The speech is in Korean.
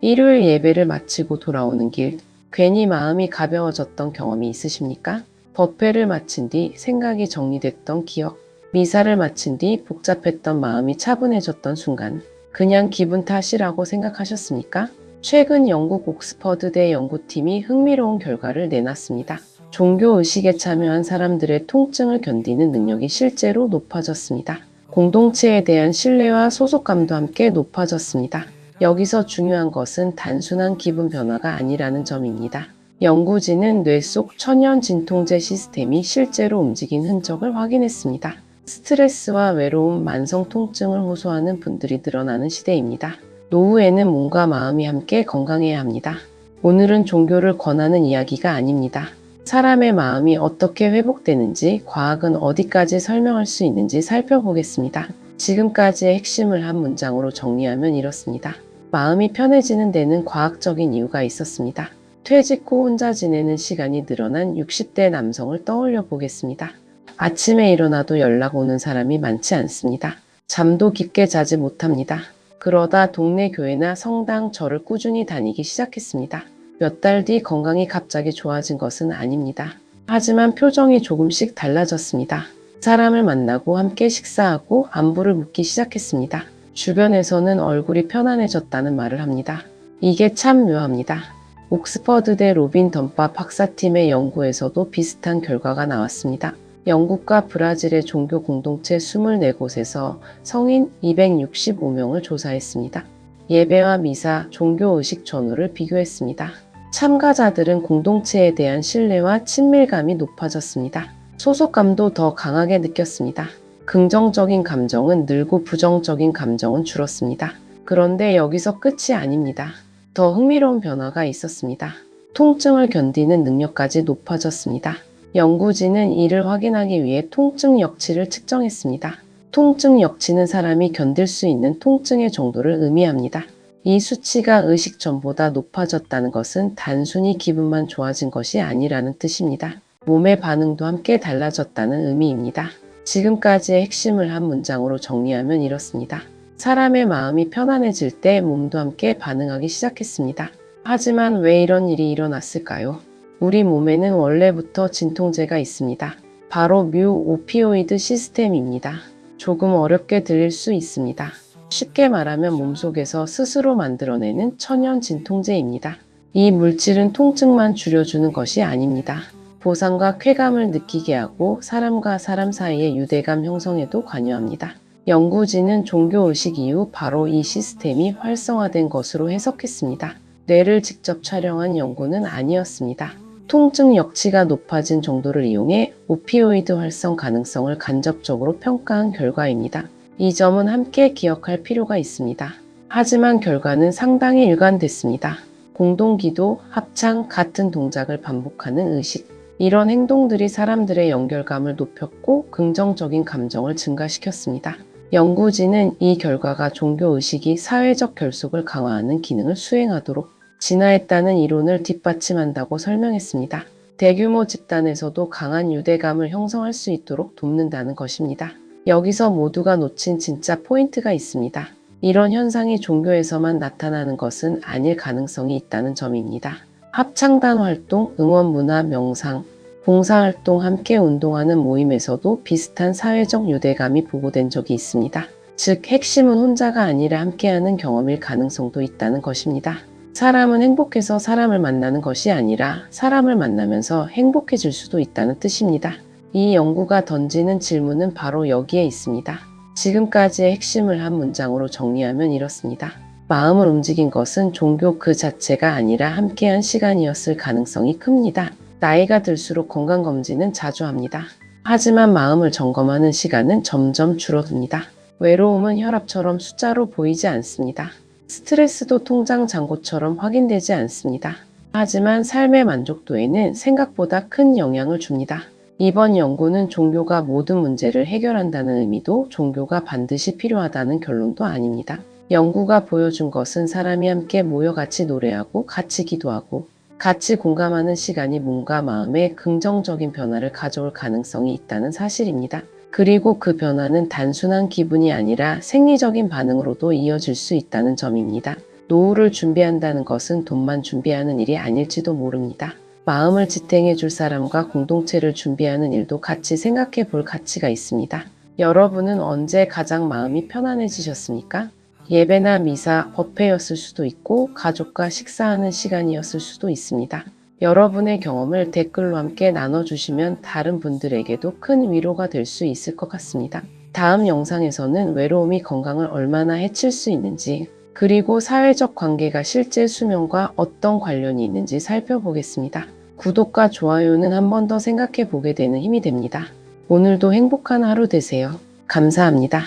일요일 예배를 마치고 돌아오는 길, 괜히 마음이 가벼워졌던 경험이 있으십니까? 법회를 마친 뒤 생각이 정리됐던 기억, 미사를 마친 뒤 복잡했던 마음이 차분해졌던 순간, 그냥 기분 탓이라고 생각하셨습니까? 최근 영국 옥스퍼드대 연구팀이 흥미로운 결과를 내놨습니다. 종교의식에 참여한 사람들의 통증을 견디는 능력이 실제로 높아졌습니다. 공동체에 대한 신뢰와 소속감도 함께 높아졌습니다. 여기서 중요한 것은 단순한 기분 변화가 아니라는 점입니다. 연구진은 뇌 속 천연 진통제 시스템이 실제로 움직인 흔적을 확인했습니다. 스트레스와 외로움, 만성 통증을 호소하는 분들이 늘어나는 시대입니다. 노후에는 몸과 마음이 함께 건강해야 합니다. 오늘은 종교를 권하는 이야기가 아닙니다. 사람의 마음이 어떻게 회복되는지, 과학은 어디까지 설명할 수 있는지 살펴보겠습니다. 지금까지의 핵심을 한 문장으로 정리하면 이렇습니다. 마음이 편해지는 데는 과학적인 이유가 있었습니다. 퇴직 후 혼자 지내는 시간이 늘어난 60대 남성을 떠올려 보겠습니다. 아침에 일어나도 연락 오는 사람이 많지 않습니다. 잠도 깊게 자지 못합니다. 그러다 동네 교회나 성당, 절을 꾸준히 다니기 시작했습니다. 몇 달 뒤 건강이 갑자기 좋아진 것은 아닙니다. 하지만 표정이 조금씩 달라졌습니다. 사람을 만나고 함께 식사하고 안부를 묻기 시작했습니다. 주변에서는 얼굴이 편안해졌다는 말을 합니다. 이게 참 묘합니다. 옥스퍼드대 로빈 던밥 박사팀의 연구에서도 비슷한 결과가 나왔습니다. 영국과 브라질의 종교 공동체 24곳에서 성인 265명을 조사했습니다. 예배와 미사, 종교의식 전후를 비교했습니다. 참가자들은 공동체에 대한 신뢰와 친밀감이 높아졌습니다. 소속감도 더 강하게 느꼈습니다. 긍정적인 감정은 늘고 부정적인 감정은 줄었습니다. 그런데 여기서 끝이 아닙니다. 더 흥미로운 변화가 있었습니다. 통증을 견디는 능력까지 높아졌습니다. 연구진은 이를 확인하기 위해 통증 역치를 측정했습니다. 통증 역치는 사람이 견딜 수 있는 통증의 정도를 의미합니다. 이 수치가 의식 전보다 높아졌다는 것은 단순히 기분만 좋아진 것이 아니라는 뜻입니다. 몸의 반응도 함께 달라졌다는 의미입니다. 지금까지의 핵심을 한 문장으로 정리하면 이렇습니다. 사람의 마음이 편안해질 때 몸도 함께 반응하기 시작했습니다. 하지만 왜 이런 일이 일어났을까요? 우리 몸에는 원래부터 진통제가 있습니다. 바로 뮤오피오이드 시스템입니다. 조금 어렵게 들릴 수 있습니다. 쉽게 말하면 몸속에서 스스로 만들어내는 천연 진통제입니다. 이 물질은 통증만 줄여주는 것이 아닙니다. 보상과 쾌감을 느끼게 하고 사람과 사람 사이의 유대감 형성에도 관여합니다. 연구진은 종교의식 이후 바로 이 시스템이 활성화된 것으로 해석했습니다. 뇌를 직접 촬영한 연구는 아니었습니다. 통증 역치가 높아진 정도를 이용해 오피오이드 활성 가능성을 간접적으로 평가한 결과입니다. 이 점은 함께 기억할 필요가 있습니다. 하지만 결과는 상당히 일관됐습니다. 공동기도, 합창, 같은 동작을 반복하는 의식. 이런 행동들이 사람들의 연결감을 높였고 긍정적인 감정을 증가시켰습니다. 연구진은 이 결과가 종교의식이 사회적 결속을 강화하는 기능을 수행하도록 진화했다는 이론을 뒷받침한다고 설명했습니다. 대규모 집단에서도 강한 유대감을 형성할 수 있도록 돕는다는 것입니다. 여기서 모두가 놓친 진짜 포인트가 있습니다. 이런 현상이 종교에서만 나타나는 것은 아닐 가능성이 있다는 점입니다. 합창단 활동, 응원 문화, 명상, 봉사활동, 함께 운동하는 모임에서도 비슷한 사회적 유대감이 보고된 적이 있습니다. 즉, 핵심은 혼자가 아니라 함께하는 경험일 가능성도 있다는 것입니다. 사람은 행복해서 사람을 만나는 것이 아니라 사람을 만나면서 행복해질 수도 있다는 뜻입니다. 이 연구가 던지는 질문은 바로 여기에 있습니다. 지금까지의 핵심을 한 문장으로 정리하면 이렇습니다. 마음을 움직인 것은 종교 그 자체가 아니라 함께한 시간이었을 가능성이 큽니다. 나이가 들수록 건강검진은 자주 합니다. 하지만 마음을 점검하는 시간은 점점 줄어듭니다. 외로움은 혈압처럼 숫자로 보이지 않습니다. 스트레스도 통장 잔고처럼 확인되지 않습니다. 하지만 삶의 만족도에는 생각보다 큰 영향을 줍니다. 이번 연구는 종교가 모든 문제를 해결한다는 의미도 종교가 반드시 필요하다는 결론도 아닙니다. 연구가 보여준 것은 사람이 함께 모여 같이 노래하고 같이 기도하고 같이 공감하는 시간이 몸과 마음에 긍정적인 변화를 가져올 가능성이 있다는 사실입니다. 그리고 그 변화는 단순한 기분이 아니라 생리적인 반응으로도 이어질 수 있다는 점입니다. 노후를 준비한다는 것은 돈만 준비하는 일이 아닐지도 모릅니다. 마음을 지탱해 줄 사람과 공동체를 준비하는 일도 같이 생각해 볼 가치가 있습니다. 여러분은 언제 가장 마음이 편안해지셨습니까? 예배나 미사, 법회였을 수도 있고 가족과 식사하는 시간이었을 수도 있습니다. 여러분의 경험을 댓글로 함께 나눠주시면 다른 분들에게도 큰 위로가 될 수 있을 것 같습니다. 다음 영상에서는 외로움이 건강을 얼마나 해칠 수 있는지, 그리고 사회적 관계가 실제 수면과 어떤 관련이 있는지 살펴보겠습니다. 구독과 좋아요는 한 번 더 생각해 보게 되는 힘이 됩니다. 오늘도 행복한 하루 되세요. 감사합니다.